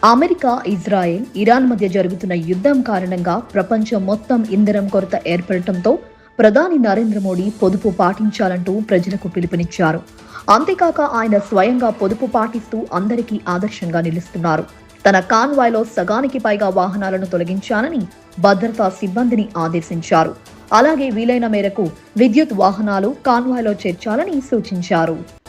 America, Israel, Iran మధ్య జరుగుతున్న యుద్ధం కారణంగా ప్రపంచం మొత్తం ఇంధనం కొరత ఏర్పడటంతో ప్రధాని నరేంద్ర మోడీ పొదుపు పాటించాలంటూ ప్రజలకు పిలుపునిచ్చారు. అంతేకాక ఆయన స్వయంగా పొదుపు పాటిస్తూ అందరికీ ఆదర్శంగా నిలుస్తున్నారు. తన కాన్వాయ్లో సగానికి పైగా వాహనాలను తొలగించాలని భద్రతా సిబ్బందిని ఆదేశించారు. అలాగే వీలైన మేరకు విద్యుత్ వాహనాలు కాన్వాయ్లో చేర్చాలని సూచించారు.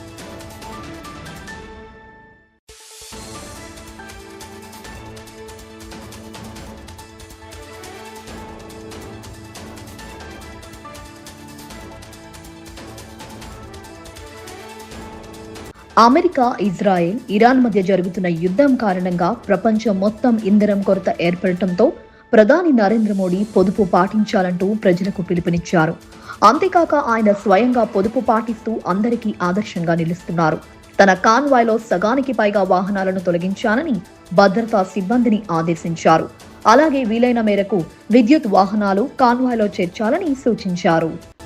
అమెరికా, ఇజ్రాయెల్, ఇరాన్ మధ్య జరుగుతున్న యుద్ధం కారణంగా ప్రపంచం మొత్తం ఇంధనం కొరత ఏర్పడటంతో ప్రధాని నరేంద్ర మోడీ పొదుపు పాటించాలంటూ ప్రజలకు పిలుపునిచ్చారు. అంతేకాక ఆయన స్వయంగా పొదుపు పాటిస్తూ అందరికీ ఆదర్శంగా నిలుస్తున్నారు. తన కాన్వాయ్లో సగానికి పైగా వాహనాలను తొలగించాలని భద్రతా సిబ్బందిని ఆదేశించారు. అలాగే వీలైన మేరకు విద్యుత్ వాహనాలు కాన్వాయ్లో చేర్చాలని సూచించారు.